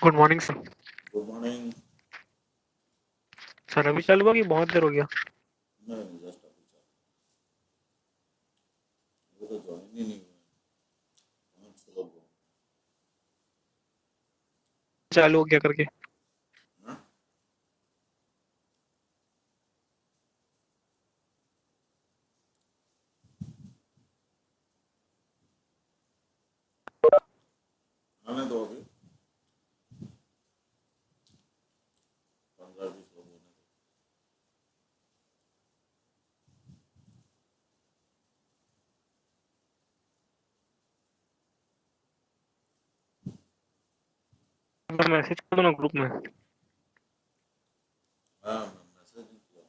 Good morning sir. Good morning. Sir अभी चालू हुआ कि बहुत देर हो गया? नहीं, जस्ट अभी चालू। वो तो ज्वाइन ही नहीं हुआ। बहुत स्लो हो। चालू हो गया करके। हाँ? आने दो अभी 15-20 लोग होने दो। मैं मैसेज कर दूँ ना ग्रुप में? हाँ, मैं मैसेज नहीं किया।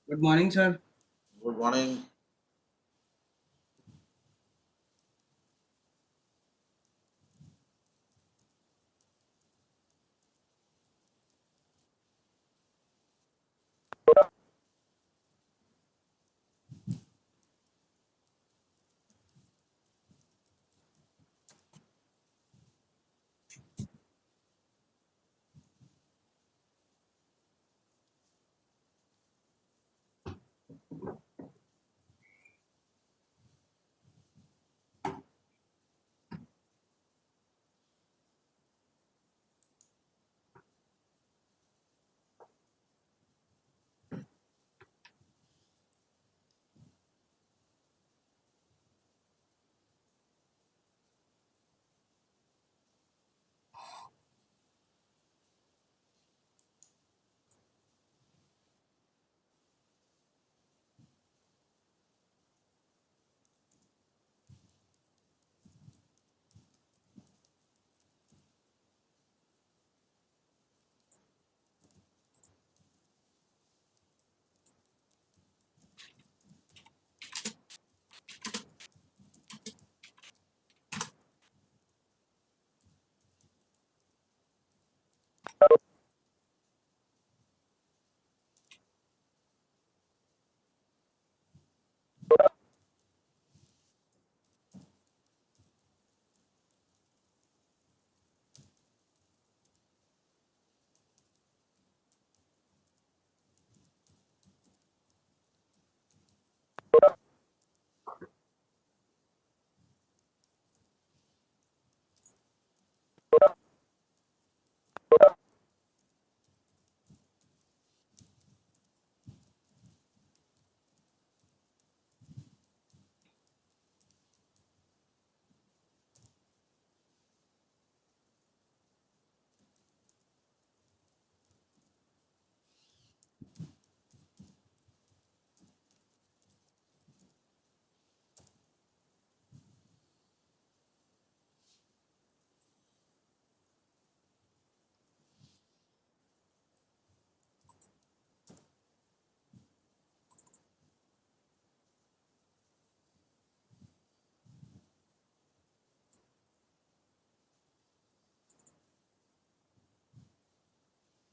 Good morning, sir. Good morning.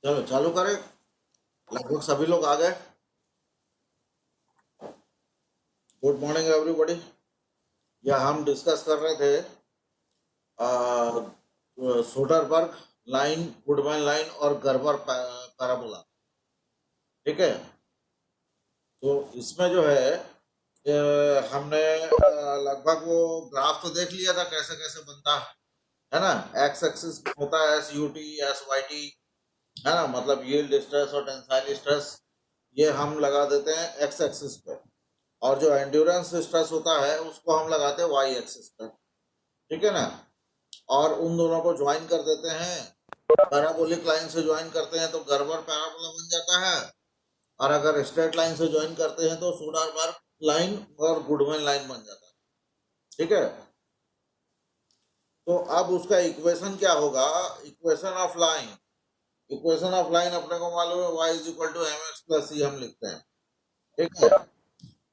चलो चालू करें। लगभग सभी लोग आ गए। Good morning everybody. या हम डिस्कस कर रहे थे सोडरबर्ग लाइन, गुडमैन लाइन और गर्बर पैराबोला। ठीक है, तो इसमें जो है हमने लगभग वो ग्राफ तो देख लिया था कैसे कैसे बनता है ना। एक्स एक्सिस होता है S U T S Y T, है ना, मतलब यील्ड स्ट्रेस और टेंसाइल स्ट्रेस ये हम लगा देते हैं एक्स एक्सिस पे, और जो एंड्योरेंस स्ट्रेस होता है उसको हम लगाते हैं वाई एक्सिस पे। ठीक है ना, और उन दोनों को ज्वाइन कर देते हैं, पैराबोलिक लाइन से ज्वाइन करते हैं तो गर्बर पैराबोला बन जाता है, और अगर स्ट्रेट लाइन से ज्वाइन करते हैं तो सोडरबर्ग लाइन और गुडमैन लाइन बन जाता है। ठीक है, तो अब उसका इक्वेशन क्या होगा? Equation of line, equation of line अपने को मालूम है y is equal to M X plus C हम लिखते हैं। ठीक है,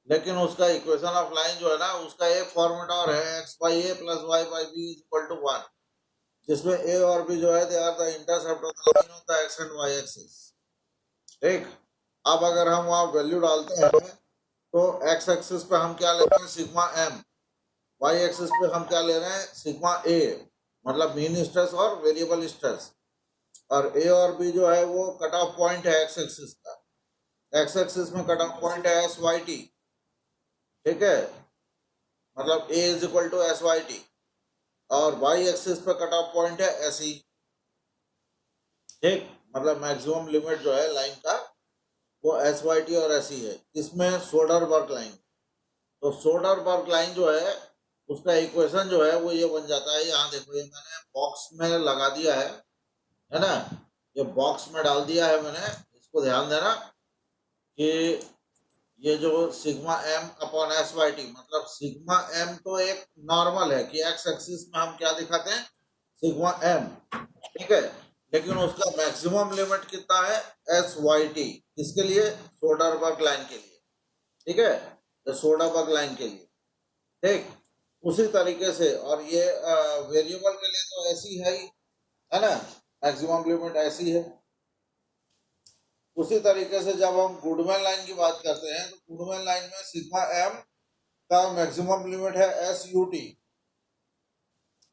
लेकिन उसका इक्वेशन ऑफ लाइन जो है ना उसका एक फॉर्मूला और है, X by A plus Y by B is equal to 1, जिसमें ए और बी जो है they are the intercept of the line of the X and Y axis. ठीक, अब अगर हम वहां वैल्यू डालते हैं तो एक्स एक्सिस पे हम क्या लेते हैं? Sigma M. वाई एक्सिस पे हम क्या ले रहे हैं? सिग्मा ए, मतलब मीन स्ट्रेस और वेरिएबल स्ट्रेस। और ए और बी जो है वो कट ऑफ पॉइंट है एक्स एक्सिस का। एक्स एक्सिस में कट ऑफ पॉइंट है एस वाई टी। ठीक है, मतलब A is equal to S Y T, और वाई एक्सिस पे कट ऑफ पॉइंट है एस ई। ठीक, मतलब मैक्सिमम लिमिट जो है लाइन का वो एस वाई टी और एस ई है। इसमें सोडरबर्ग लाइन, तो सोडरबर्ग लाइन जो है उसका इक्वेशन जो है वो ये बन जाता है। यहाँ देखो, ये मैंने बॉक्स में लगा दिया है ना, ये बॉक्स में डाल दिया है मैंने, इसको ध्यान देना कि ये जो sigma M upon S Y T, मतलब सिग्मा एम तो एक नॉर्मल है कि एक्स एक्सिस में हम क्या दिखाते हैं? Sigma M. ठीक है, लेकिन उसका मैक्सिमम लिमिट कितना है? S Y T. किसके लिए? सोडरबर्ग लाइन के लिए। ठीक है, तो सोडरबर्ग लाइन के लिए। ठीक, उसी तरीके से, और ये वेरिएबल के लिए तो ऐसी है ना, मैक्सिमम लिमिट ऐसी है। उसी तरीके से जब हम गुडमैन लाइन की बात करते हैं तो गुडमैन लाइन में सिग्मा एम का मैक्सिमम लिमिट है एस यू टी।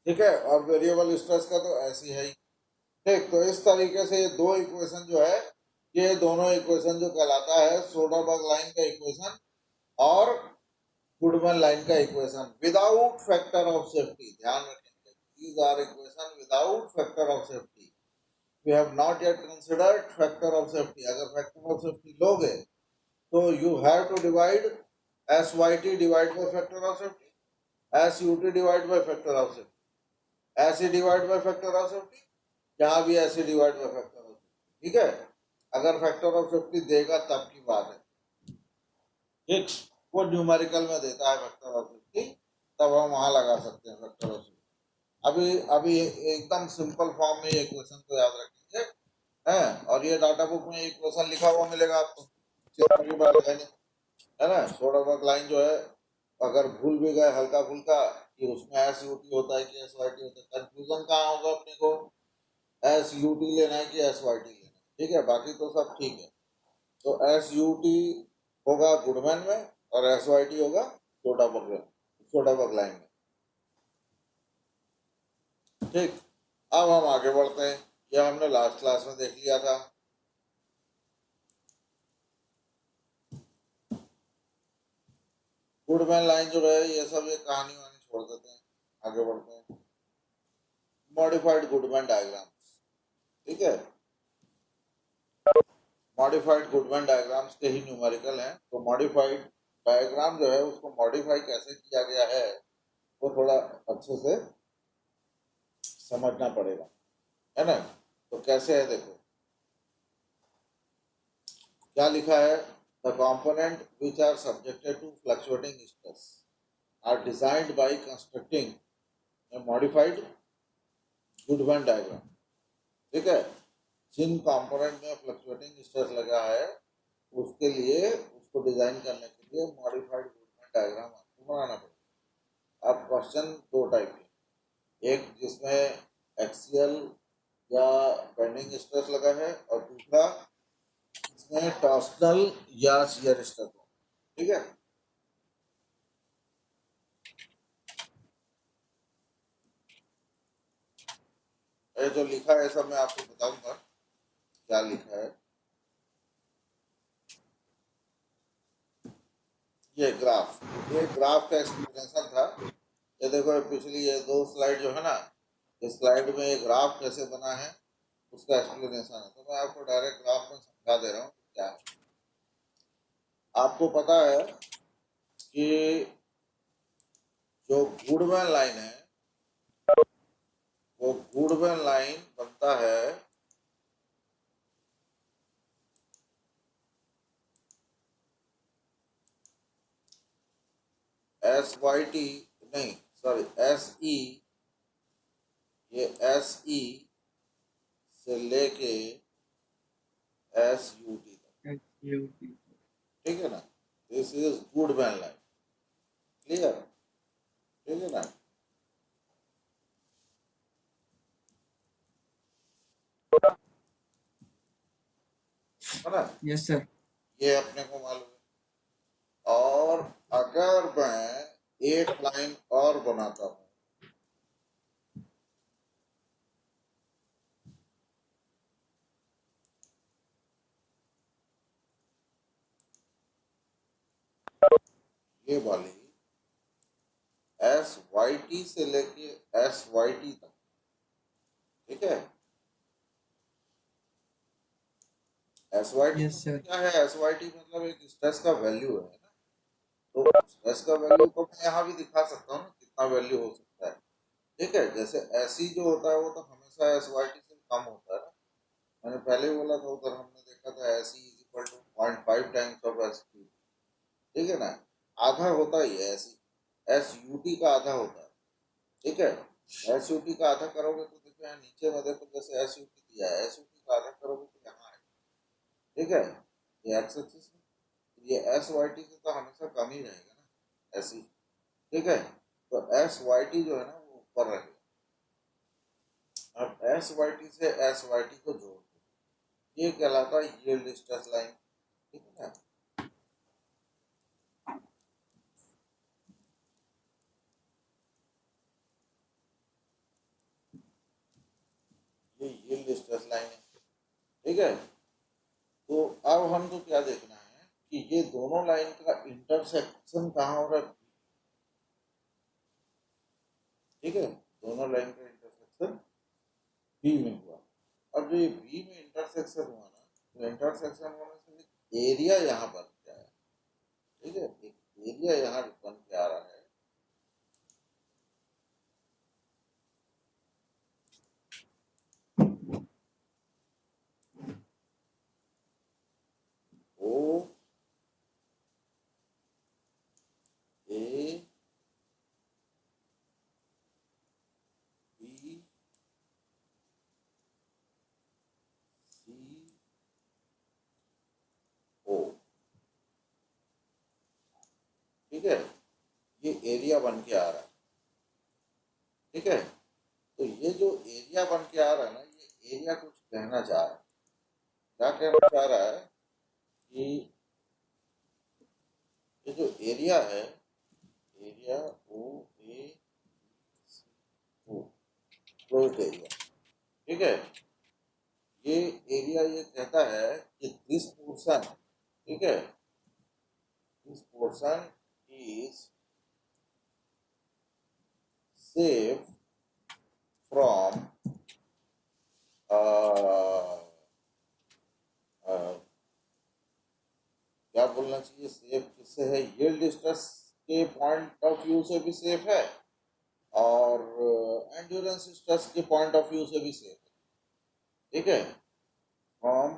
ठीक है, और वेरिएबल स्ट्रेस का तो ऐसी है ही। ठीक, तो इस तरीके से ये दो इक्वेशन जो है, ये दोनों इक्वेशन जो कहलाता है सोडरबर्ग लाइन का इक्वेशन और गुडमैन लाइन का equation without factor of safety. ध्यान रखेंगे, these are equation without factor of safety. We have not yet considered factor of safety. अगर फैक्टर ऑफ सेफ्टी लोगे तो you have to divide S Y T divide by factor of safety, S U T divide by factor of safety, ऐसे divide by factor of safety, यहाँ भी ऐसे divide by factor of safety. ठीक है, अगर factor of safety देगा तब की बात है। ठीक, वो न्यूमेरिकल में देता है फैक्टर ऑफ सेफ्टी, तब हम वहां लगा सकते हैं फैक्टर ऑफ सेफ्टी। अभी अभी एकदम सिंपल फॉर्म में ये क्वेश्चन को याद रखेंगे है, और ये डाटा बुक में एक क्वेश्चन लिखा हुआ मिलेगा आपको, चिंता की बात है नहीं, है ना। थोड़ा बहुत लाइन जो है अगर भूल भी गए हल्का फुल्का कि उसमें एस यू टी होता है कि एस वाई टी होता है, कंफ्यूजन कहाँ होगा अपने को? एस यू टी लेना है कि एस वाई टी लेना है। ठीक है, बाकी तो सब ठीक है। तो एस यू टी होगा गुडमैन में और एस वाई टी होगा सोडाबर्ग लाइन में। ठीक, अब हम आगे बढ़ते हैं। यह हमने लास्ट क्लास में देख लिया था। गुडमैन लाइन जो है ये सब ये कहानी वानी छोड़ देते हैं, आगे बढ़ते हैं। Modified Goodman diagrams. ठीक है, मॉडिफाइड गुडमैन डायग्राम्स के ही न्यूमेरिकल हैं। तो मॉडिफाइड डायग्राम जो है उसको मॉडिफाई कैसे किया गया है वो थोड़ा अच्छे से समझना पड़ेगा, है ना। तो कैसे है देखो, क्या लिखा है? The component which are subjected to fluctuating stress are designed by constructing a modified Goodman diagram. ठीक है, जिन कंपोनेंट में फ्लक्चुएटिंग स्ट्रेस लगा है उसके लिए, उसको डिजाइन करने के लिए मॉडिफाइड गुडमैन डायग्राम आपको बनाना पड़ेगा। अब क्वेश्चन दो टाइप के, एक जिसमें एक्सियल या बेंडिंग स्ट्रेस लगा है, और दूसरा इसमें टॉर्सनल या शियर स्ट्रेस हो, ठीक है। ये जो लिखा है सब मैं आपको बताऊंगा क्या लिखा है। ये ग्राफ का एक्सप्लेनेशन था। ये देखो पिछली ये 2 स्लाइड जो है ना, इस स्लाइड में ये ग्राफ कैसे बना है उसका एक्सप्लेनेशन है, तो मैं आपको डायरेक्ट ग्राफ में समझा दे रहा हूँ क्या है। आपको पता है कि जो गुडमैन लाइन है, वो गुडमैन लाइन बनता है एस वाई टी, नहीं सॉरी एस ई, ये एस ई से लेके एस यू टी तक, ठीक है ना। This is Goodman line, clear, ठीक है ना। है ना, Yes, sir. ये अपने को मालूम है। और अगर मैं एक लाइन और बनाता हूँ, ये वाली एस वाई टी से लेके एस वाई टी तक, ठीक है। S Y T Yes, sir. क्या है, एस वाई टी मतलब एक स्ट्रेस का वैल्यू है ना, तो स्ट्रेस का वैल्यू को मैं यहाँ भी दिखा सकता हूँ ना, कितना वैल्यू हो सकता है, ठीक है। जैसे एसी जो होता है वो तो हमेशा एस वाई टी से कम होता है ना, मैंने पहले ही बोला था, उधर हमने देखा था AC is equal to 0.5 times of S T, ठीक है ना। आधा होता ही है एसी, एस यू टी का आधा होता है, ठीक है। एस यू टी का आधा करोगे तो देखो यहाँ नीचे में देखो, जैसे एस यू टी दिया है, एस यू टी का आधा करोगे तो यहाँ है, ठीक है। ये एक्स एक्सिस में, ये एस वाई टी से तो हमेशा कम ही रहेगा ना एसी, ठीक है। तो एस वाई टी जो है ना वो ऊपर रहेगा। अब एस वाई टी से एस वाई टी को जोड़ दो, ये कहलाता है यील्ड स्ट्रेस लाइन, ठीक है ना। ये यील्ड स्ट्रेस लाइन है, ठीक है। तो अब हमको क्या देखना है कि ये दोनों लाइन का इंटरसेक्शन कहाँ हो रहा है, ठीक है। दोनों लाइन का इंटरसेक्शन बी में हुआ। अब जो ये बी में इंटरसेक्शन हुआ ना, तो इंटरसेक्शन होने से एरिया यहाँ बन गया है, ठीक है। एक एरिया यहाँ बन के आ रहा है, ओ ए बी सी ओ, ठीक है। ये एरिया बन के आ रहा है, ठीक है। तो ये जो एरिया बन के आ रहा है ना, ये एरिया कुछ कहना चाह रहा है। क्या कहना चाह रहा है कि ये जो एरिया है, एरिया ओ ए ओ, क्लोज्ड एरिया, ठीक है। ये एरिया ये कहता है कि दिस पोर्शन, ठीक है, this portion is safe from क्या बोलना चाहिए, सेफ किससे है, यील्ड स्ट्रेस के पॉइंट ऑफ व्यू से भी सेफ है, और एंड्योरेंस स्ट्रेस के पॉइंट ऑफ व्यू से भी सेफ है, ठीक है। फ्रॉम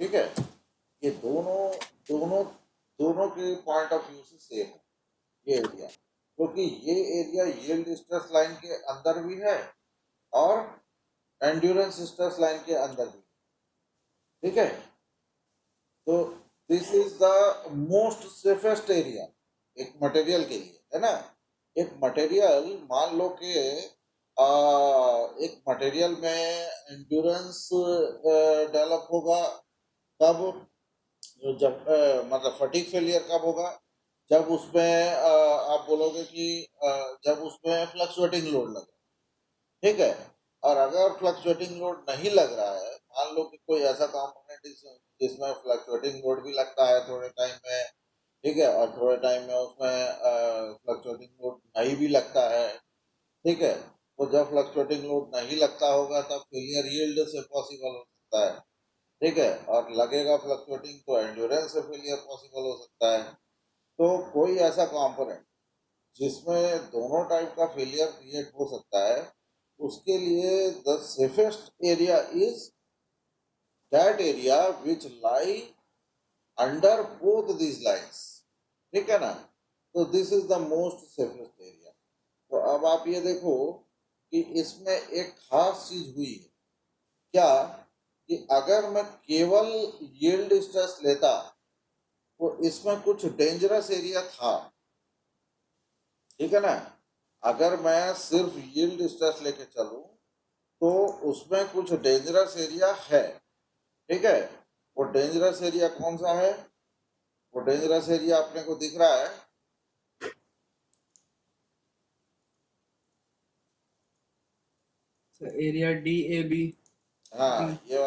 ठीक है। ये दोनों दोनों दो दोनों के पॉइंट ऑफ व्यू से सेफ है ये एरिया, क्योंकि ये एरिया यील्ड स्ट्रेस लाइन के अंदर भी है और एंड्योरेंस स्ट्रेस लाइन के अंदर भी, ठीक है। तो this is the most safest area एक मटेरियल के लिए, है ना। एक मटेरियल मान लो कि एक मटेरियल में एंड्योरेंस डेवलप होगा कब, जब मतलब फटीग फेलियर कब होगा, जब उसमें आप बोलोगे कि जब उसमें फ्लक्चुएटिंग लोड लगे, ठीक है। और अगर फ्लक्चुएटिंग लोड नहीं लग रहा है, मान लो कि कोई ऐसा कंपोनेंट जिसमें फ्लक्चुएटिंग लोड भी लगता है थोड़े टाइम में, ठीक है, और थोड़े टाइम में उसमें फ्लक्चुएटिंग लोड नहीं भी लगता है, ठीक है। तो जब फ्लक्चुएटिंग लोड नहीं लगता होगा तब फेलियर यील्ड से पॉसिबल हो सकता है, ठीक है, और लगेगा फ्लक्चुएटिंग तो एंड्योरेंस से फेलियर पॉसिबल हो सकता है। तो कोई ऐसा कंपोनेंट जिसमें दोनों टाइप का फेलियर क्रिएट हो सकता है, उसके लिए the safest area is that area which lie under both these lines, ठीक है ना। तो this is the most safest area. तो अब आप ये देखो कि इसमें एक खास चीज हुई है क्या, कि अगर मैं केवल यील्ड स्ट्रेस लेता तो इसमें कुछ डेंजरस एरिया था, ठीक है ना। अगर मैं सिर्फ यील्ड स्ट्रेस लेके चलूं तो उसमें कुछ डेंजरस एरिया है, ठीक है। वो डेंजरस एरिया कौन सा है, वो डेंजरस एरिया अपने को दिख रहा है, एरिया DAB। हाँ ये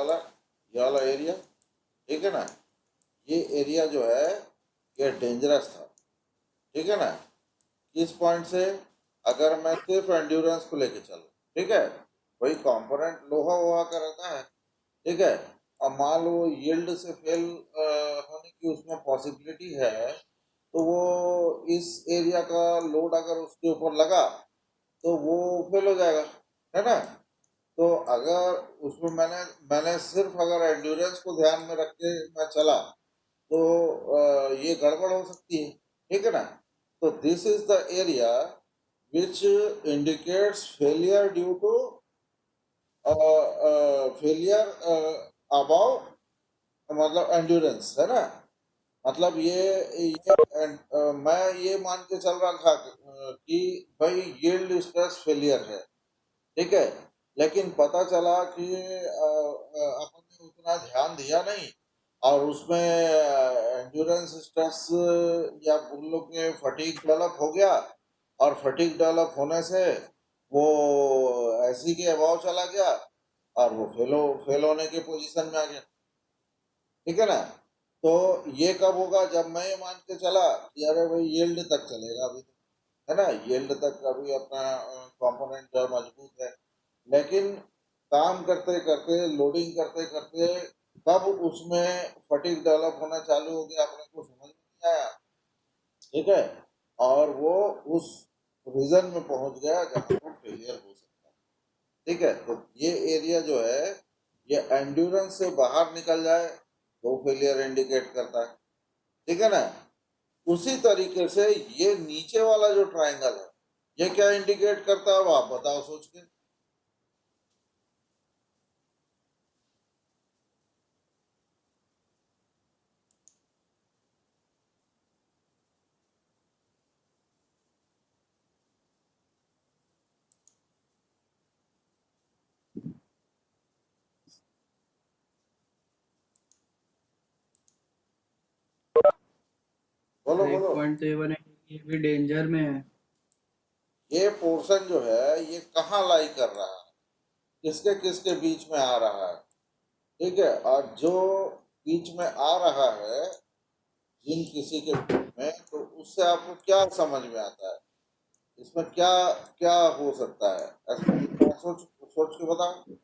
वाला एरिया, ठीक है ना। ये एरिया जो है ये डेंजरस था, ठीक है ना। किस पॉइंट से, अगर मैं सिर्फ एंड्योरेंस को लेके चलूं, ठीक है, वही कंपोनेंट लोहा वोहा का रहता है, ठीक है। और मान लो यील्ड से फेल होने की उसमें पॉसिबिलिटी है, तो वो इस एरिया का लोड अगर उसके ऊपर लगा तो वो फेल हो जाएगा, है ना। तो अगर उसमें मैंने सिर्फ अगर एंड्योरेंस को ध्यान में रख के मैं चला तो ये गड़बड़ हो सकती है, ठीक है ना। तो this is the area which indicates failure due to failure अबाउ, मतलब एंड्योरेंस, है ना। मतलब मैं ये मान के चल रहा था कि भाई यील्ड स्ट्रेस फेलियर है, ठीक है। लेकिन पता चला कि अपन ने उतना ध्यान दिया नहीं और उसमें एंड्योरेंस स्ट्रेस या बोल लो कि फटीग डेवलप हो गया, और फटीग डेवलप होने से वो ऐसी के अभाव चला गया और वो फेल होने के पोजीशन में आ गया, ठीक है ना। तो ये कब होगा, जब मैं ये मान के चला कि अरे भाई यील्ड तक चलेगा अभी तो, है ना, यील्ड तक अभी अपना कंपोनेंट जो है मजबूत है, लेकिन काम करते करते लोडिंग करते करते कब उसमें फटीग डेवलप होना चालू हो गया अपने को समझ में नहीं आया, ठीक है। और वो उस रीजन में पहुंच गया जहां पर फेलियर हो सकता है, ठीक है। तो ये एरिया जो है ये एंड्योरेंस से बाहर निकल जाए तो फेलियर इंडिकेट करता है, ठीक है ना। उसी तरीके से ये नीचे वाला जो ट्रायंगल है ये क्या इंडिकेट करता है, वो आप बताओ सोच के। बोलो एक बोलो। पॉइंट तो ये बने, ये भी डेंजर में है। ये पोर्शन जो है ये कहाँ लाई कर रहा है, किसके किसके बीच में आ रहा है, ठीक है। और जो बीच में आ रहा है जिन किसी के बीच में, तो उससे आपको क्या समझ में आता है, इसमें क्या क्या हो सकता है, ऐसा सोच सोच के बताओ।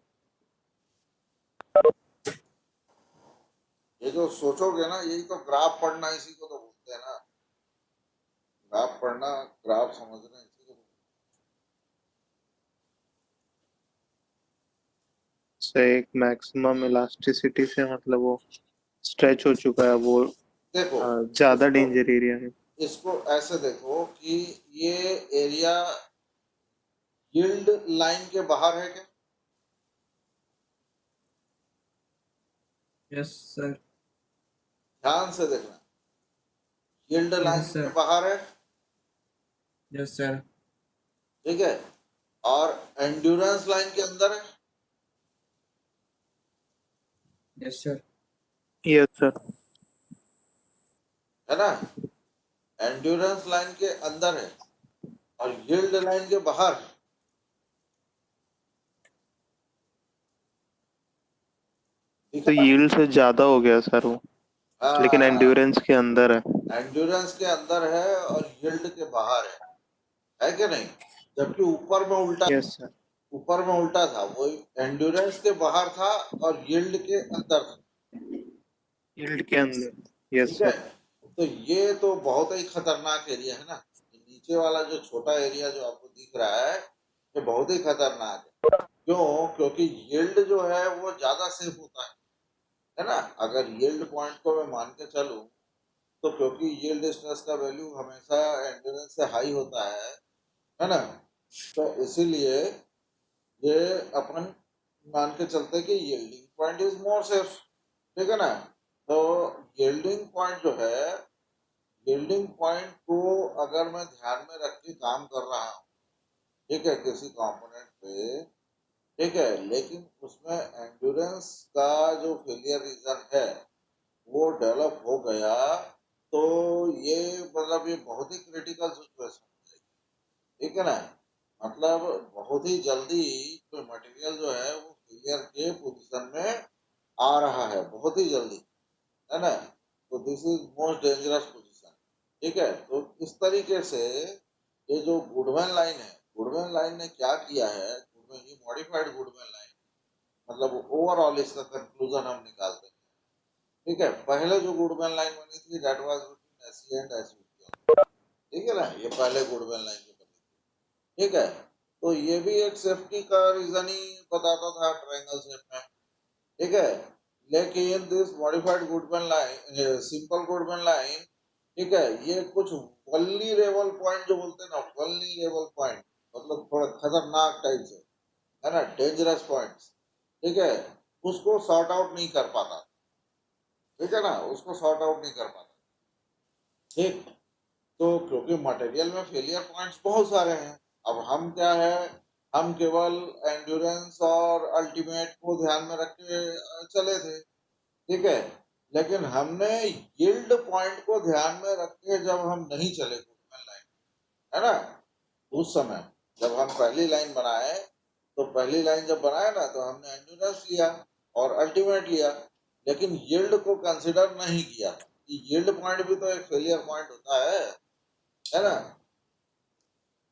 ये जो सोचोगे ना यही तो ग्राफ पढ़ना, इसी को तो बोलते हैं ना, ग्राफ पढ़ना, ग्राफ समझना, इसी को। से एक मैक्सिमम इलास्टिसिटी से मतलब वो स्ट्रेच हो चुका है, वो देखो ज्यादा इसको डेंजर एरिया है। इसको ऐसे देखो कि ये एरिया यील्ड लाइन के बाहर है क्या? Yes sir. ध्यान से देखना, यील्ड लाइन यस के सर। बाहर है, यस सर। ठीक है, और एंड्योरेंस लाइन के अंदर है। Yes sir. Yes sir. है ना, एंड्योरेंस लाइन के अंदर है और यील्ड लाइन के बाहर है। तो दिखा? यील्ड से ज्यादा हो गया सर वो, लेकिन हाँ, एंड्योरेंस के अंदर है। एंड्योरेंस के अंदर है और यील्ड के बाहर है कि नहीं? जबकि ऊपर में उल्टा, यस सर। ऊपर में उल्टा था, वो एंड्योरेंस के बाहर था और यील्ड के अंदर था। यील्ड के अंदर, यस ठीक है, सर। तो ये तो बहुत ही खतरनाक एरिया है ना। ये नीचे वाला जो छोटा एरिया जो आपको दिख रहा है, ये बहुत ही खतरनाक है। क्यों? क्योंकि यील्ड जो है वो ज्यादा सेफ होता है ना। अगर यील्ड पॉइंट को मैं मान के चलूं, तो क्योंकि यील्ड स्ट्रेस का वैल्यू हमेशा एंड्योरेंस से हाई होता है ना, तो इसीलिए ये अपन मान के चलते हैं कि yielding point is more safe, ठीक है ना। तो यील्डिंग पॉइंट जो है, यील्डिंग पॉइंट को अगर मैं ध्यान में रख के काम कर रहा हूँ, ठीक है, किसी कंपोनेंट पे, ठीक है, लेकिन उसमें एंड्योरेंस का जो फेलियर रीजन है वो डेवलप हो गया, तो ये मतलब ये बहुत ही क्रिटिकल सिचुएशन है, ठीक है ना। मतलब बहुत ही जल्दी कोई मटेरियल जो है वो फेलियर के पोजीशन में आ रहा है, बहुत ही जल्दी, है ना। तो this is most dangerous position, ठीक है। तो इस तरीके से ये जो गुडमैन लाइन है, गुडमैन लाइन ने क्या किया है, गुडमैन ये मॉडिफाइड गुडमैन लाइन, मतलब ओवरऑल इसका कंक्लूजन हम निकालते हैं, ठीक है। पहले जो गुडमैन लाइन बनी थी that was between SC and SUPL, ठीक है ना, ये पहले गुडमैन लाइन जो बनी थी, ठीक है। तो ये भी एक सेफ्टी का रीजन ही बताता था ट्रायंगल शेप में, ठीक है। लेकिन this modified Goodman line, simple Goodman line, ठीक है, ये कुछ वल्नरेबल पॉइंट जो बोलते हैं ना, वल्नरेबल पॉइंट, मतलब थोड़ा खतरनाक टाइप से, है ना, डेंजरस पॉइंट्स, ठीक है, उसको सॉर्ट आउट नहीं कर पाता, ठीक है ना, उसको सॉर्ट आउट नहीं कर पाता, ठीक। तो क्योंकि मटेरियल में फेलियर पॉइंट्स बहुत सारे हैं, अब हम क्या है, हम केवल एंड्योरेंस और अल्टीमेट को ध्यान में रख के चले थे, ठीक है। लेकिन हमने यील्ड पॉइंट को ध्यान में रख के जब हम नहीं चले गुडमैन लाइन, है ना, उस समय जब हम पहली लाइन बनाए, तो पहली लाइन जब बनाए ना, तो हमने एंड्योरेंस लिया और अल्टीमेट लिया, लेकिन यील्ड को कंसिडर नहीं किया कि यील्ड पॉइंट भी तो एक फेलियर पॉइंट होता है ना।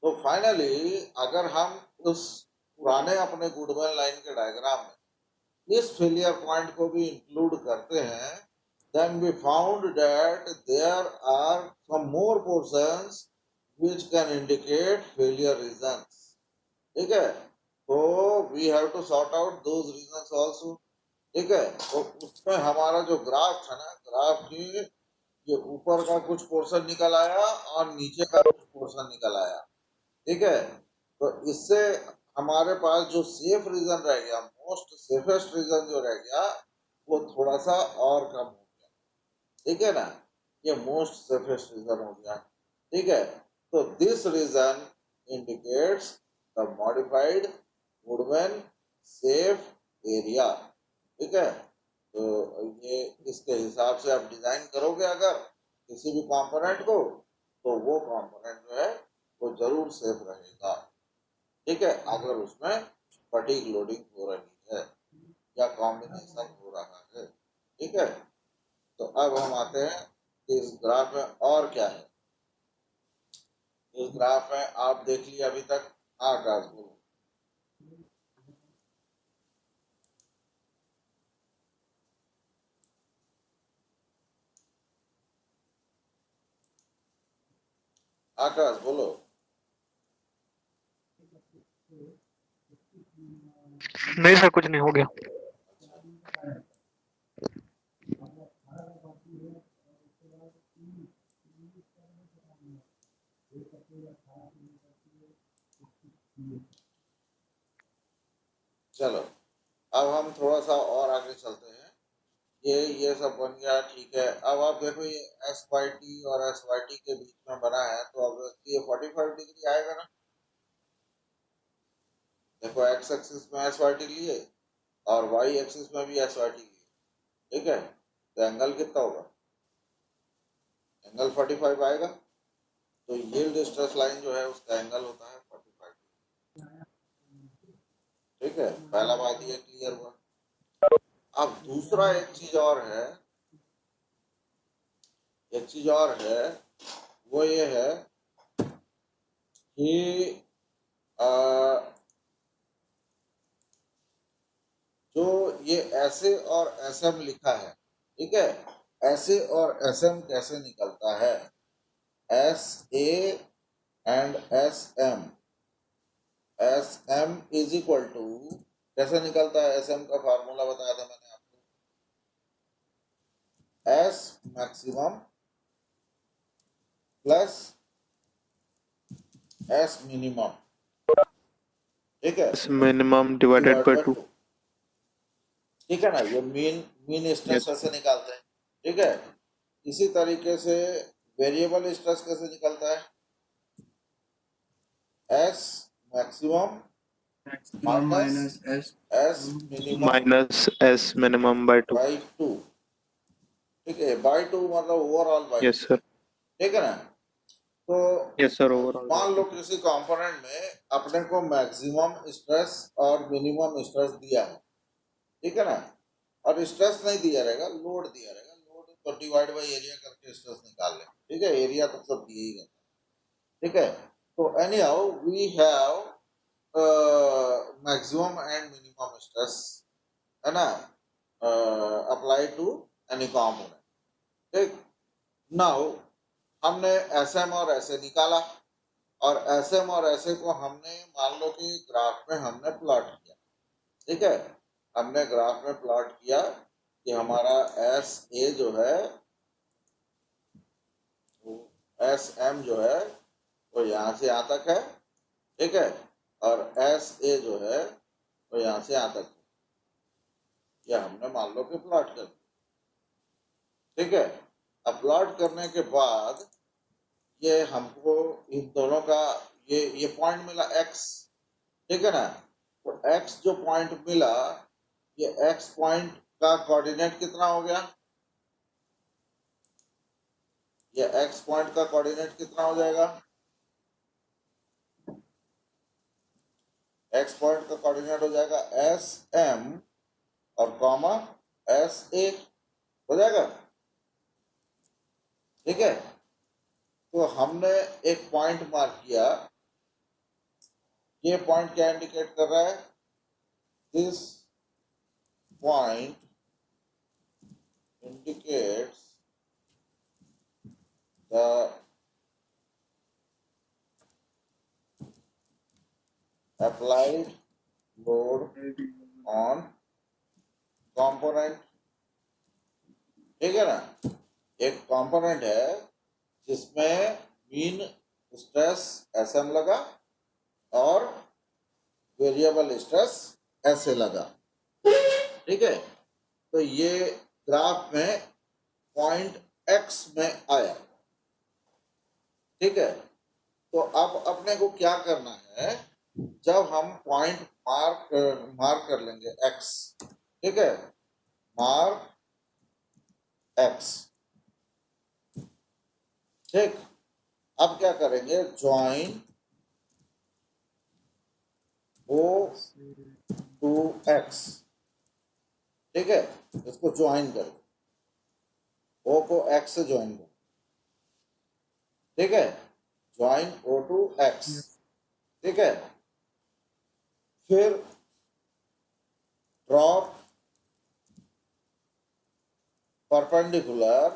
तो फाइनली अगर हम उस पुराने अपने गुडमैन लाइन के डायग्राम में इस फेलियर पॉइंट को भी इंक्लूड करते हैं, then we found that there are some more portions which can indicate failure reasons, ठीक है। तो we have to sort out those reasons also, ठीक है। तो उसमें हमारा जो ग्राफ था ना, ग्राफ की ये ऊपर का कुछ पोर्शन निकल आया और नीचे का कुछ पोर्शन निकल आया, ठीक है। तो इससे हमारे पास जो सेफ रीजन रह गया, मोस्ट सेफेस्ट रीजन जो रह गया, वो थोड़ा सा और कम हो गया, ठीक है ना। ये मोस्ट सेफेस्ट रीजन हो गया, ठीक है। तो this region indicates the modified Woodman safe area, ठीक है। तो ये इसके हिसाब से आप डिजाइन करोगे अगर किसी भी कंपोनेंट को, तो वो कंपोनेंट जो है वो जरूर सेफ रहेगा, ठीक है, अगर उसमें फटीग लोडिंग हो रही है या कॉम्बिनेशन हो रहा है, ठीक है। तो अब हम आते हैं कि इस ग्राफ में और क्या है। इस ग्राफ में आप देख लिया अभी तक, आकाश बोलो। आकाश बोलो। नहीं सर, कुछ नहीं हो गया। अच्छा, चलो अब हम थोड़ा सा और आगे चलते हैं। ये सब बन गया, ठीक है। अब आप देखो ये एस वाई टी और एस वाई टी के बीच में बना है, तो अब ये 45 डिग्री आएगा ना। देखो एक्स एक्सिस में एस वाई टी लिए और वाई एक्सिस में भी एस वाई टी लिए, ठीक है। तो एंगल कितना होगा, एंगल 45 आएगा। तो यील्ड स्ट्रेस लाइन जो है उसका एंगल होता है 45, ठीक है। पहला बात ये क्लियर हुआ। अब दूसरा एक चीज और है, वो ये है कि आ, जो ये ऐसे और एसएम लिखा है, ठीक है। ऐसे और एसएम कैसे निकलता है, S A and S M is equal to, कैसे निकलता है, एस एम का फार्मूला बताया था मैंने आपको, S maximum plus S minimum, ठीक है, minimum divided divide by by 2। 2, ठीक है ना। ये मीन स्ट्रेस यस। ऐसे निकालते हैं, ठीक है। इसी तरीके से वेरिएबल स्ट्रेस कैसे निकलता है, S maximum Maximum minus minus S. S minimum minus S minimum by 2। By 2, ठीक है। बाई 2 मतलब ओवरऑल बाई 2, यस सर। ठीक है ना। तो यस सर, ओवरऑल बाय मान लो 2। किसी कंपोनेंट में अपने को मैक्सिमम स्ट्रेस और मिनिमम स्ट्रेस दिया है, ठीक है ना। और स्ट्रेस नहीं दिया रहेगा, लोड दिया रहेगा, लोड तो डिवाइड बाई एरिया करके स्ट्रेस निकाल लें, ठीक है। एरिया तो सब दिए ही रहता है, ठीक है। तो anyhow we have maximum and minimum stress, है ना, अप्लाई टू एनी कंपोनेंट, ठीक। नाउ हमने एस एम और ऐसे निकाला, और एस एम और ऐसे को हमने मान लो कि ग्राफ में हमने प्लॉट किया, ठीक है। हमने ग्राफ में प्लॉट किया कि हमारा एस ए जो है, एस एम जो है वो यहाँ से यहाँ तक है, ठीक है। और एस ए जो है वो यहाँ से यहाँ तक है। यह हमने मान लो कि प्लॉट कर दिया, ठीक है। अब प्लॉट करने के बाद ये हमको इन दोनों का ये पॉइंट मिला एक्स, ठीक है ना। तो एक्स जो पॉइंट मिला, ये एक्स पॉइंट का कोऑर्डिनेट कितना हो गया, ये एक्स पॉइंट का कोऑर्डिनेट कितना हो जाएगा, एक्स पॉइंट का कोऑर्डिनेट हो जाएगा एस एम और कॉमा एस ए, हो जाएगा, ठीक है। तो हमने एक पॉइंट मार्क किया, ये पॉइंट क्या इंडिकेट कर रहा है, this point indicates the applied load on component, ठीक है ना। एक कंपोनेंट है जिसमें मीन स्ट्रेस एस एम लगा और वेरिएबल स्ट्रेस ऐसे लगा, ठीक है। तो ये ग्राफ में पॉइंट एक्स में आया, ठीक है। तो अब अपने को क्या करना है, जब हम पॉइंट मार्क कर लेंगे एक्स, ठीक है, मार्क एक्स, ठीक। अब क्या करेंगे, ज्वाइन ओ टू एक्स, ठीक है। इसको ज्वाइन करो, ओ को एक्स से ज्वाइन करो, ठीक है। ज्वाइन ओ टू एक्स, ठीक है। फिर drop perpendicular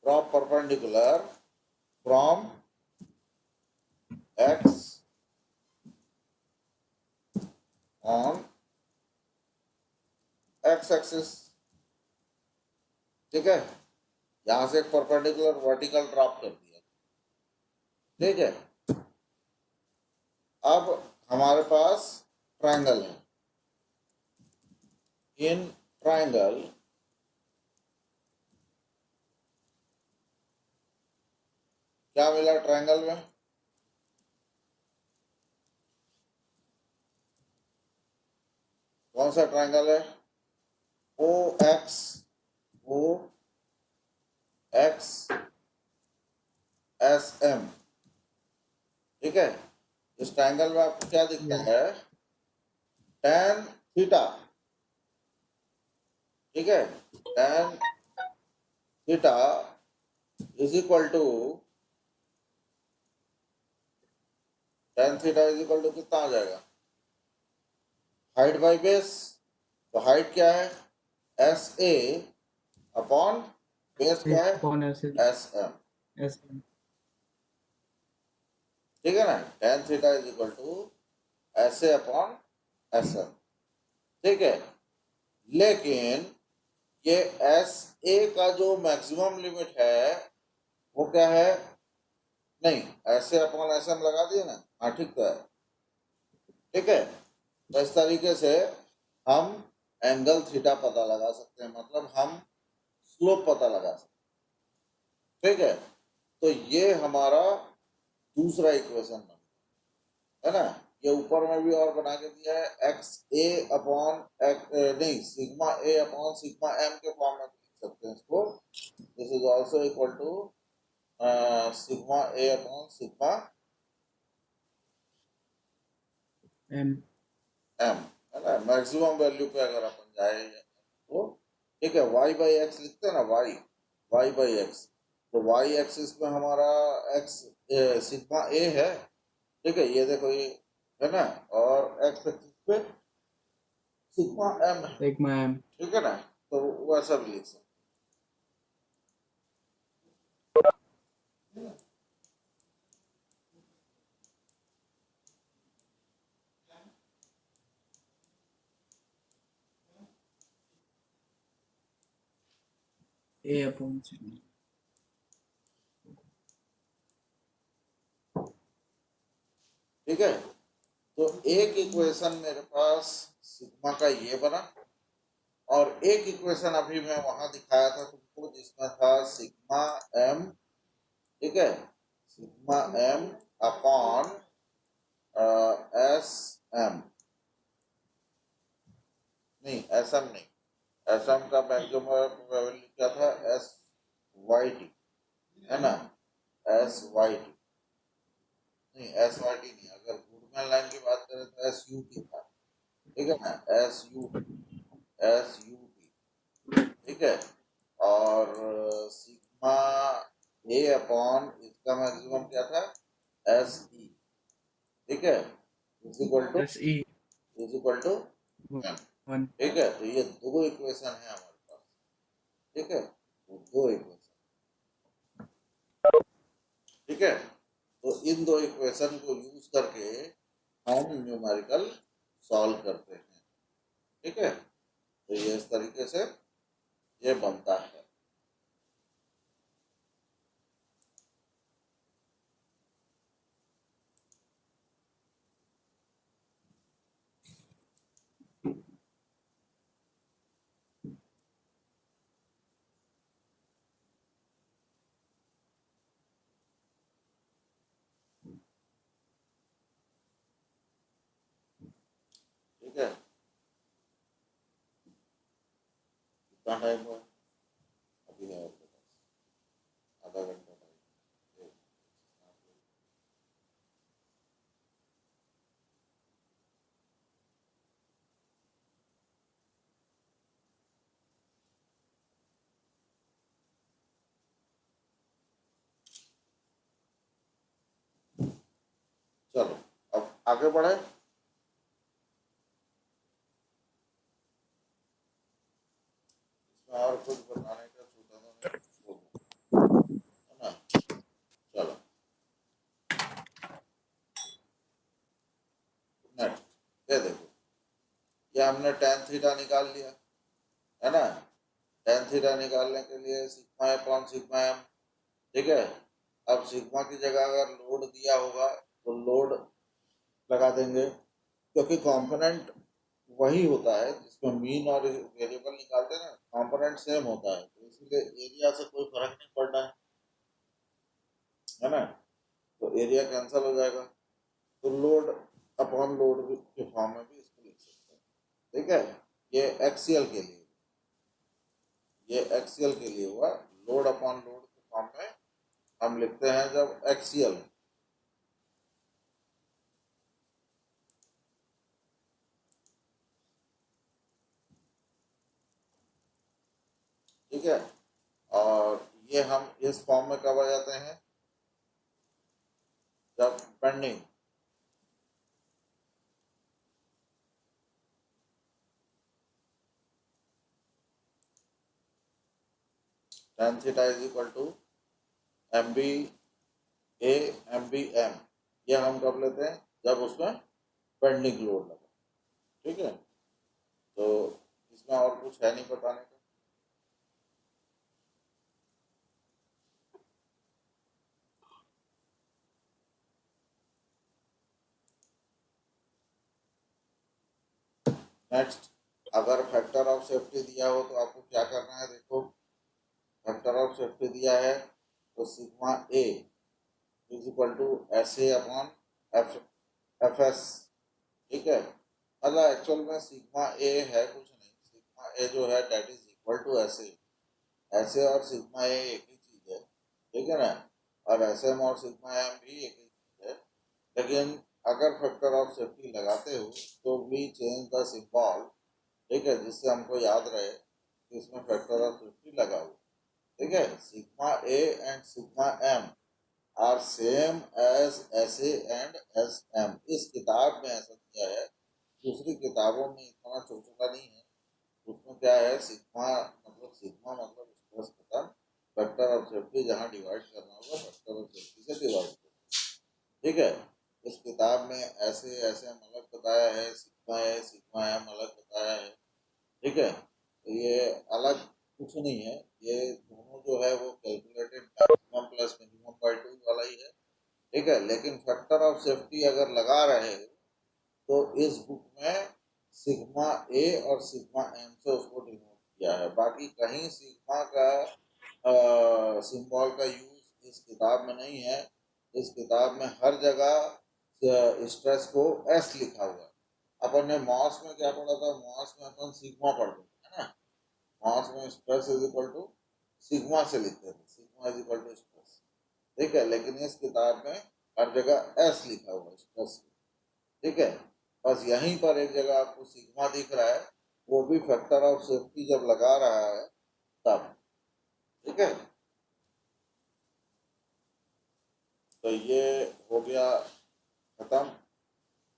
drop perpendicular from x axis, ठीक है, यहां से एक परपेंडिकुलर वर्टिकल ड्रॉप कर दिया, ठीक है। अब हमारे पास ट्रायंगल है, इन ट्रायंगल क्या मिला ट्रायंगल में, कौन सा ट्रायंगल है, ओ एक्स, ओ एक्स एस एम, ठीक है। इस ट्रायंगल में आपको क्या दिखता Yes. है, tan थीटा, ठीक है, tan theta is equal to, tan theta is equal to कितना आ जाएगा, हाइट बाई बेस, तो हाइट क्या है, एस ए अपॉन बेस क्या है, Upon S. S M, S. ठीक है ना, tan theta is equal to S A upon S M, ठीक है। लेकिन ये एस ए का जो मैक्सिमम लिमिट है वो क्या है, नहीं, ऐसे अपॉन एस एम लगा दिए ना, हाँ ठीक तो है, ठीक है। तो इस तरीके से हम एंगल थीटा पता लगा सकते हैं, मतलब हम स्लोप पता लगा सकते हैं, ठीक है। तो ये हमारा दूसरा इक्वेशन है ना। ये ऊपर में भी और बना के दिया है, एक्स ए अपॉन नहीं, sigma A upon sigma M के फॉर्म में लिख सकते हैं इसको, this is also equal to sigma A upon sigma M. M, है ना। मैक्सिमम वैल्यू पे अगर अपन जाए तो, ठीक है, वाई बाई एक्स लिखते हैं ना, वाई बाई एक्स, तो वाई एक्सिस में हमारा एक्स सिग्मा ए है, ठीक है, ये देखो ये है ना, और एक्स एक्सिस पे सिग्मा एम है, Sigma M. ठीक है ना। तो वैसा भी लिख सकते A upon sigma. हैं, ठीक है। तो एक इक्वेशन मेरे पास सिग्मा का ये बना, और एक इक्वेशन अभी मैं वहां दिखाया था तुमको जिसमें था सिग्मा एम, ठीक है, sigma M upon S M, नहीं एस एम नहीं, एस एम का मैक्सिमम वैल्यू क्या था, एस वाई टी, है ना, एस वाई टी, नहीं एस वाई टी नहीं, अगर गुडमैन लाइन की बात करें तो एस यू टी था, ठीक है ना, S U T, S U T, ठीक है। और सिग्मा ए अपॉन इसका मैक्सिमम क्या था, एस ई, ठीक है, is equal to, S E. Is equal to, 1. ठीक है। तो ये दो इक्वेशन है हमारे पास, ठीक है, वो दो इक्वेशन, ठीक है। तो इन दो इक्वेशन को यूज करके हम न्यूमेरिकल सॉल्व करते हैं, ठीक है। तो ये इस तरीके से ये बनता है, ठीक है। कितना टाइम हुआ, अभी है आपके पास आधा घंटा टाइम, चलो अब आगे बढ़े। इसमें और कुछ बताने का सोचा था मैं, है ना। चलो नेट, ये देखो, ये हमने tan थीटा निकाल लिया, है ना। tan थीटा निकालने के लिए सिग्मा अपॉन सिग्मा एम, ठीक है। अब सिग्मा की जगह अगर लोड दिया होगा तो लोड लगा देंगे, क्योंकि कंपोनेंट वही होता है जिसमें मीन और वेरिएबल निकालते हैं ना, कंपोनेंट सेम होता है, तो इसलिए एरिया से कोई फर्क नहीं पड़ना है ना। तो एरिया कैंसिल हो जाएगा, तो लोड अपॉन लोड के फॉर्म में भी इसको लिख सकते हैं, ठीक है। ये एक्सीएल के लिए, ये एक्सीएल के लिए हुआ। लोड अपॉन लोड के फॉर्म में हम लिखते हैं जब एक्सीएल, ठीक है। और ये हम इस फॉर्म में कब आ जाते हैं, जब bending, tan theta is equal to M B A M B M, ये हम कब लेते हैं, जब उसमें बेंडिंग लोड लगा, ठीक है। तो इसमें और कुछ है नहीं बताने का। नेक्स्ट, अगर फैक्टर ऑफ सेफ्टी दिया हो तो आपको क्या करना है, देखो फैक्टर ऑफ सेफ्टी दिया है तो sigma A is equal to S A upon F F S, ठीक है। मतलब एक्चुअल में सिग्मा ए है कुछ नहीं, सिग्मा ए जो है that is equal to S A, ऐसे और सिग्मा ए एक ही चीज है, ठीक है ना। और एस एम और सिग्मा एम भी एक ही चीज है, लेकिन अगर फैक्टर ऑफ सेफ्टी लगाते हो तो वी चेंज द सिंबल, ठीक है, जिससे हमको याद रहे कि इसमें फैक्टर ऑफ सेफ्टी लगा हुआ, ठीक है। Sigma A and sigma M are same as S A and S M, इस किताब में ऐसा दिया है, दूसरी किताबों में इतना चौचला नहीं है। उसमें क्या है, सिग्मा मतलब स्ट्रेस खत्म, फैक्टर ऑफ सेफ्टी जहाँ डिवाइड करना होगा फैक्टर ऑफ सेफ्टी से डिवाइड करना, ठीक है। इस किताब में ऐसे ऐसे अलग बताया है, सिग्मा एम अलग बताया है, ठीक है। तो ये अलग कुछ नहीं है, ये दोनों जो है वो calculated maximum plus minimum by 2 वाला ही है, ठीक है। लेकिन फैक्टर ऑफ सेफ्टी अगर लगा रहे हो तो इस बुक में सिग्मा ए और सिग्मा एम से उसको डिनोट किया है, बाकी कहीं सिग्मा का सिंबल का यूज इस किताब में नहीं है। इस किताब में हर जगह स्ट्रेस को एस लिखा हुआ है। अपन ने मॉस में क्या पढ़ा था, मॉस में अपन सिग्मा पढ़ते थे, है ना। मॉस में stress is equal to sigma से लिखते थे, sigma is equal to stress, ठीक है। लेकिन इस किताब में हर जगह एस लिखा हुआ है स्ट्रेस, ठीक है। बस यहीं पर एक जगह आपको सिग्मा दिख रहा है, वो भी फैक्टर ऑफ सेफ्टी जब लगा रहा है तब, ठीक है। तो ये हो गया खत्म।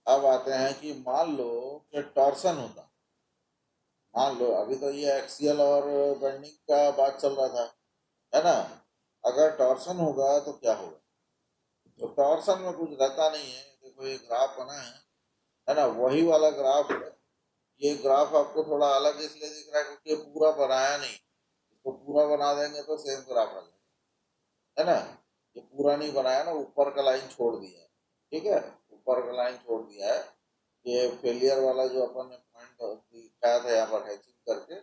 अब आते हैं कि मान लो कि टॉर्सन होता, मान लो अभी तो ये एक्सियल और बेंडिंग का बात चल रहा था, है ना। अगर टॉर्सन होगा तो क्या होगा, तो टॉर्सन में कुछ रहता नहीं है, देखो ये ग्राफ बना है ना, वही वाला ग्राफ है। ये ग्राफ आपको थोड़ा अलग इसलिए दिख रहा है क्योंकि ये पूरा बनाया नहीं, इसको पूरा बना देंगे तो सेम ग्राफ आ जाएगा, है ना। ये पूरा नहीं बनाया ना, ऊपर का लाइन छोड़ दिया है, ठीक है, ऊपर का लाइन छोड़ दिया है। ये फेलियर वाला जो अपन ने पॉइंट दिखाया था यहाँ पर हैचिंग करके,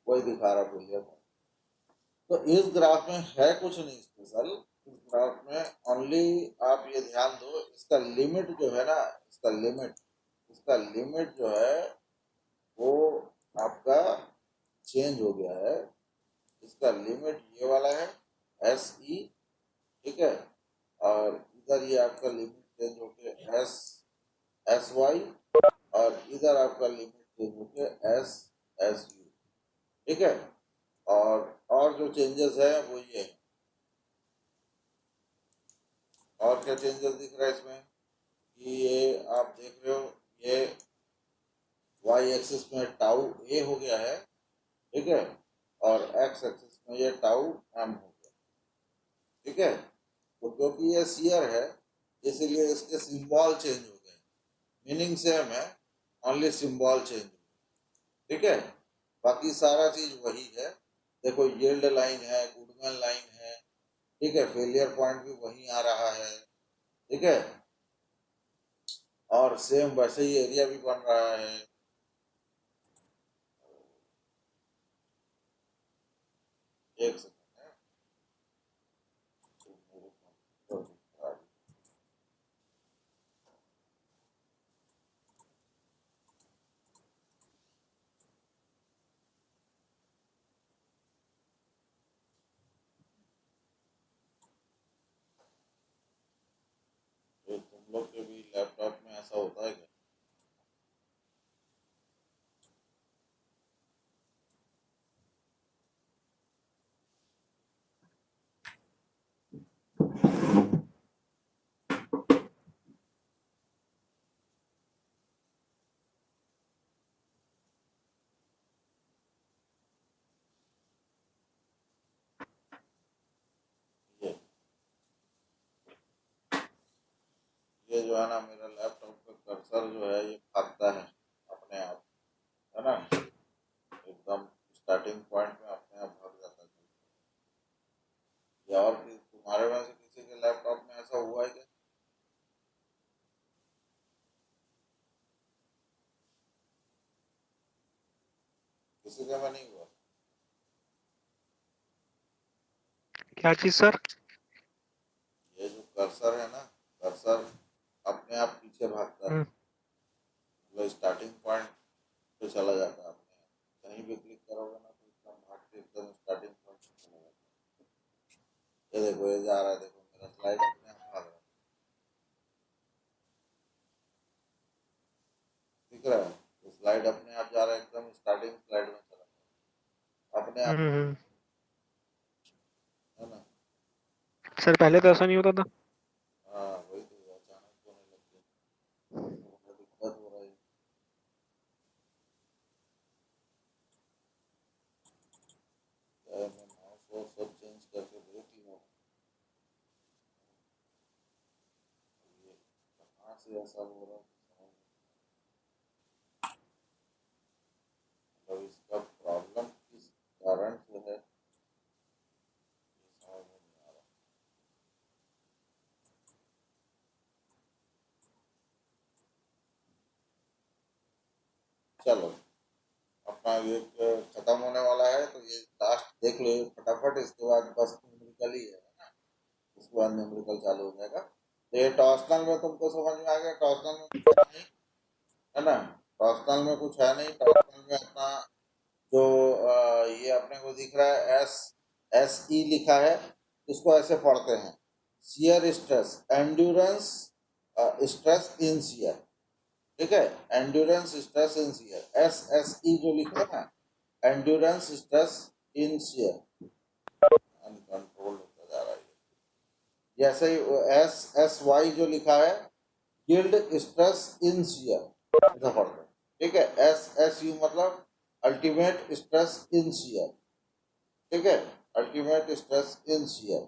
वही दिखा रहा फेलियर पॉइंट। तो इस ग्राफ में है कुछ नहीं स्पेशल, इस ग्राफ में ओनली आप ये ध्यान दो, इसका लिमिट जो है ना, इसका लिमिट जो है वो आपका चेंज हो गया है। इसका लिमिट ये वाला है एस ई, ठीक है। और इधर ये आपका लिमिट चेंज होके एस एस वाई, और इधर आपका लिमिट चेंज होके एस एस यू, ठीक है। और जो चेंजेस है वो ये है। और क्या चेंजेस दिख रहा है इसमें कि ये आप देख रहे हो, ये वाई एक्सिस में टाउ ए हो गया है, ठीक है, और एक्स एक्सिस में ये टाउ एम हो गया, ठीक है। तो क्योंकि ये सीयर है इसीलिए इसके सिंबल चेंज हो गए, मीनिंग सेम है, ओनली सिंबल चेंज, ठीक है। बाकी सारा चीज वही है। देखो यील्ड लाइन है, गुडमैन लाइन है, ठीक है, फेलियर पॉइंट भी वही आ रहा है, ठीक है, और सेम वैसे ही एरिया भी बन रहा है। एक सेकंड है, तो मेरे कंप्यूटर दिख रहा है। तो तुम लोग के भी लैपटॉप में ऐसा होता है क्या? ये ये जो है ना, मेरा लैपटॉप का कर्सर जो है ये भागता है अपने आप, है ना, एकदम स्टार्टिंग पॉइंट में अपने आप भाग जाता है। या और तुम्हारे में से किसी के लैपटॉप में ऐसा हुआ है क्या? किसी के में नहीं हुआ? क्या चीज सर? ये जो कर्सर है ना, कर्सर अपने आप पीछे भागता है, मतलब स्टार्टिंग पॉइंट पे चला जाता है अपने आप। कहीं भी क्लिक करोगे ना तो एकदम भाग के एकदम स्टार्टिंग पॉइंट पे चला जाता है। ये देखो ये जा रहा है, देखो मेरा स्लाइड अपने आप भाग रहा है, दिख रहा है? तो स्लाइड अपने आप जा रहा है, एकदम स्टार्टिंग स्लाइड में चला गया अपने आप, हम्म। है ना। सर पहले तो ऐसा नहीं होता था। हाँ वही तो, अचानक होने लग गया, तो दिक्कत हो रही है। मैं माउस और सब चेंज करके देख लिया, ये कहाँ से ऐसा हो रहा है समझ नहीं, मतलब इसका प्रॉब्लम किस कारण से है ये समझ में नहीं आ रहा। चलो अपना ये खत्म होने वाला है, तो ये लास्ट देख लो फटाफट, इसके बाद बस न्यूमेरिकल ही है ना, उसके बाद न्यूमेरिकल चालू हो जाएगा। तो ये टॉर्सनल में तुमको समझ में आ गया, टॉर्सनल में कुछ है नहीं, है ना, टॉर्सनल में कुछ है नहीं, टॉर्सनल में अपना जो ये अपने को दिख रहा है एस एस ई लिखा है, इसको ऐसे पढ़ते हैं, shear stress, endurance stress in shear, ठीक है, endurance stress in shear, S S E जो लिखा है ना, endurance stress in shear, uncontrol होता जा रहा है। जैसे ही एस एस वाई जो लिखा है, यील्ड स्ट्रेस इन शियर, ऐसा पढ़ते हैं, ठीक है, एस एस यू मतलब अल्टीमेट स्ट्रेस इन शियर, ठीक है, अल्टीमेट स्ट्रेस इन शियर,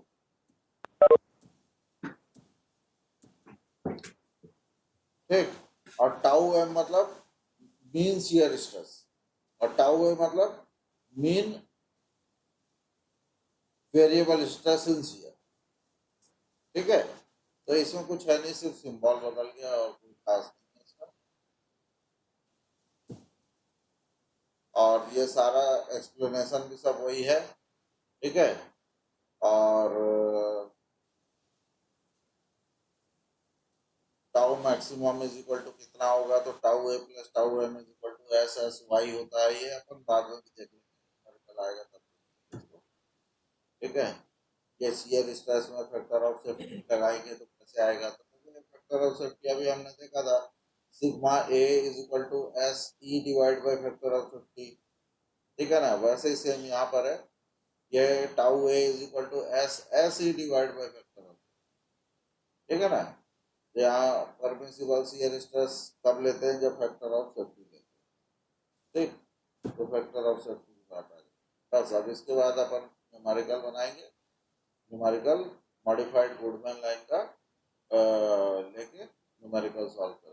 ठीक, और टाउ एम मतलब मीन शियर स्ट्रेस, और टाउ ए मतलब mean variable stress in shear, ठीक है। तो इसमें कुछ है नहीं, सिर्फ सिंबल बदल गया और कोई खास नहीं है इसका। और ये सारा एक्सप्लेनेशन भी सब वही है, ठीक है। और tau maximum is equal to कितना होगा, तो tau A plus tau M is equal to S S Y होता है, ये अपन बाद में भी देख लेंगे, कल आएगा तब इसको, ठीक है। ये शियर स्ट्रेस में फैक्टर ऑफ सेफ्टी लगाएंगे तो कैसे आएगा, तो फैक्टर ऑफ सेफ्टी अभी हमने देखा था, sigma A is equal to S E divide by factor of safety, ठीक है ना, वैसे ही सेम यहाँ पर है, ये tau A is equal to S S E divide by factor of, ठीक है ना। यहाँ परमिसिबल शियर स्ट्रेस कब लेते हैं, जब फैक्टर ऑफ सेफ्टी लेते हैं, ठीक, तो फैक्टर ऑफ सेफ्टी की बात आ गई। बस अब इसके बाद अपन न्यूमेरिकल बनाएंगे, न्यूमेरिकल मॉडिफाइड गुडमैन लाइन का लेके न्यूमेरिकल सॉल्व करेंगे।